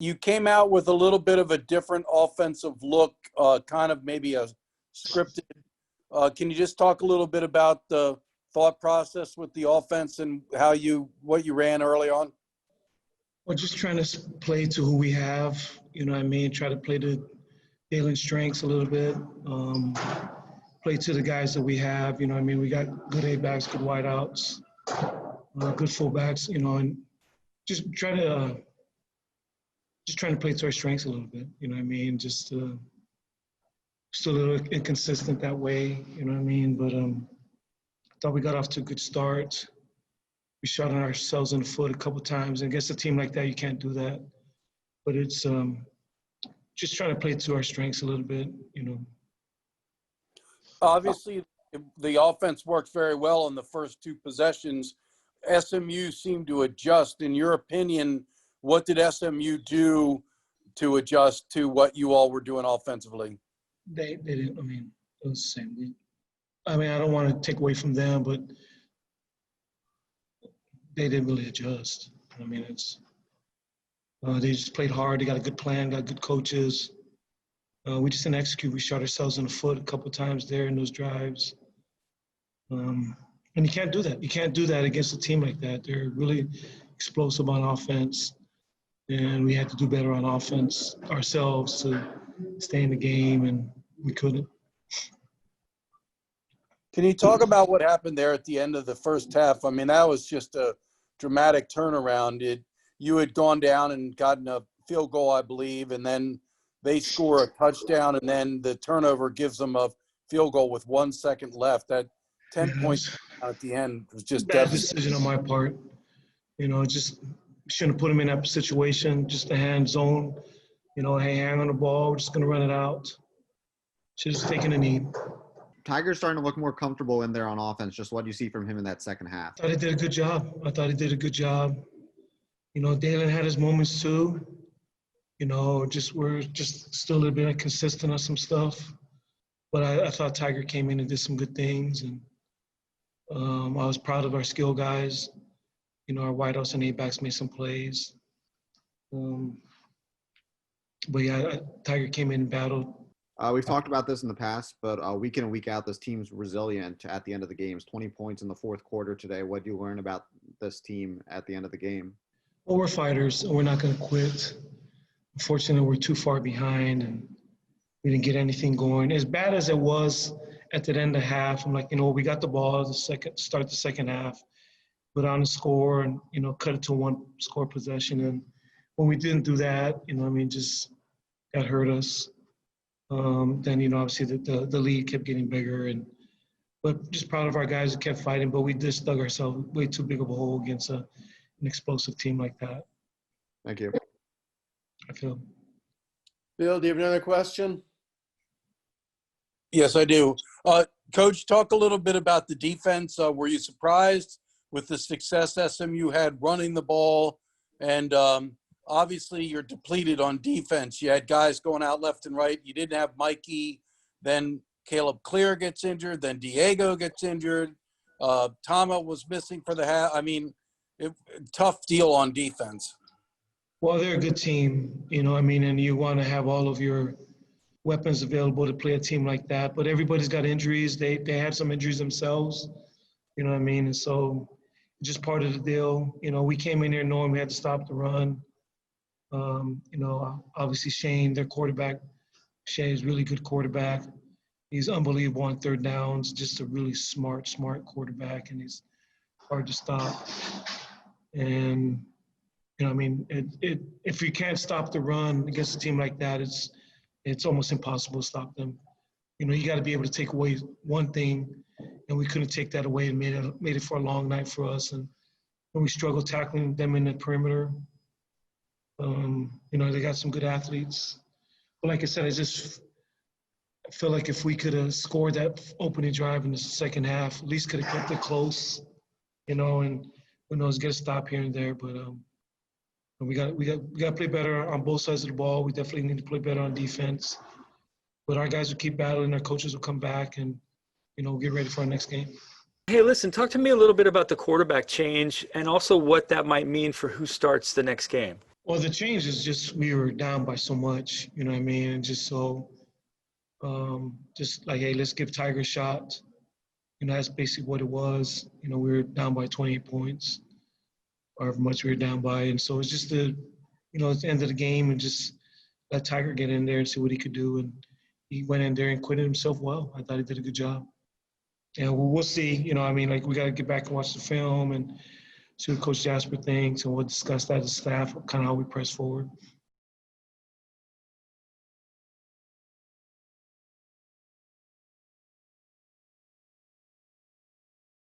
you came out with a little bit of a different offensive look, kind of maybe a scripted. Can you just talk a little bit about the thought process with the offense and what you ran early on? Well, just trying to play to who we have, you know what I mean? Try to play to Dalen's strengths a little bit. Play to the guys that we have, you know what I mean? We got good A-backs, good wideouts, good fullbacks, you know, and just trying to play to our strengths a little bit, you know what I mean? Just still a little inconsistent that way, you know what I mean? But I thought we got off to a good start. We shot ourselves in the foot a couple times. And against a team like that, you can't do that. But it's just trying to play to our strengths a little bit, you know. Obviously, the offense worked very well in the first two possessions. SMU seemed to adjust. In your opinion, what did SMU do to adjust to what you all were doing offensively? They didn't. I mean, it was the same. I don't want to take away from them, but they didn't really adjust. I mean, they just played hard. They got a good plan, got good coaches. We just didn't execute. We shot ourselves in the foot a couple times there in those drives. And you can't do that. You can't do that against a team like that. They're really explosive on offense, and we had to do better on offense ourselves to stay in the game, and we couldn't. Can you talk about what happened there at the end of the first half? I mean, that was just a dramatic turnaround. You had gone down and gotten a field goal, I believe, and then they score a touchdown, and then the turnover gives them a field goal with 1 second left. That 10 points at the end was just bad decision on my part. You know, just shouldn't have put him in that situation, just a hand zone. You know, hey, hang on the ball. We're just going to run it out. Should have just taken a knee. Tiger's starting to look more comfortable in there on offense. Just what do you see from him in that second half? I thought he did a good job. You know, Dalen had his moments too. You know, we're just still a little bit inconsistent on some stuff. But I thought Tiger came in and did some good things. And I was proud of our skill guys. You know, our wideouts and A-backs made some plays. But yeah, Tiger came in and battled. We've talked about this in the past, but week in and week out, this team's resilient at the end of the games. 20 points in the fourth quarter today. What do you learn about this team at the end of the game? Well, we're fighters, and we're not going to quit. Unfortunately, we're too far behind, and we didn't get anything going. As bad as it was at the end of the half, I'm like, you know, we got the ball start the second half, put on the score, and, you know, cut it to one score possession. And when we didn't do that, you know, I mean, just that hurt us. Then, you know, obviously the lead kept getting bigger, but just proud of our guys that kept fighting. But we just dug ourselves way too big of a hole against an explosive team like that. Thank you. I feel. Bill, do you have another question? Yes, I do. Coach, talk a little bit about the defense. Were you surprised with the success SMU had running the ball? And obviously, you're depleted on defense. You had guys going out left and right. You didn't have Mikey. Then Caleb Clear gets injured. Then Diego gets injured. Tama was missing for the half. I mean, tough deal on defense. Well, they're a good team, you know, I mean, and you want to have all of your weapons available to play a team like that. But everybody's got injuries. They have some injuries themselves, you know what I mean? And so just part of the deal. You know, we came in here knowing we had to stop the run. You know, obviously Shane, their quarterback, Shane's a really good quarterback. He's unbelievable on third downs, just a really smart quarterback, and he's hard to stop. And, you know, I mean, if you can't stop the run against a team like that, it's almost impossible to stop them. You know, you got to be able to take away one thing, and we couldn't take that away and made it for a long night for us. And when we struggled tackling them in the perimeter, you know, they got some good athletes. But like I said, I feel like if we could have scored that opening drive in the second half, at least could have kept it close, you know, and who knows, get a stop here and there. But we got to play better on both sides of the ball. We definitely need to play better on defense. But our guys will keep battling. Our coaches will come back and, you know, get ready for our next game. Hey, listen, talk to me a little bit about the quarterback change and also what that might mean for who starts the next game. Well, the change is just we were down by so much, you know what I mean? And just so, just like, hey, let's give Tiger a shot. You know, that's basically what it was. You know, we were down by 28 points, or however much we were down by. And so it's just it's the end of the game and just let Tiger get in there and see what he could do. And he went in there and acquitted himself well. I thought he did a good job. And we'll see, you know, I mean, like we got to get back and watch the film and see what Coach Jasper thinks, and we'll discuss that as staff, kind of how we press forward.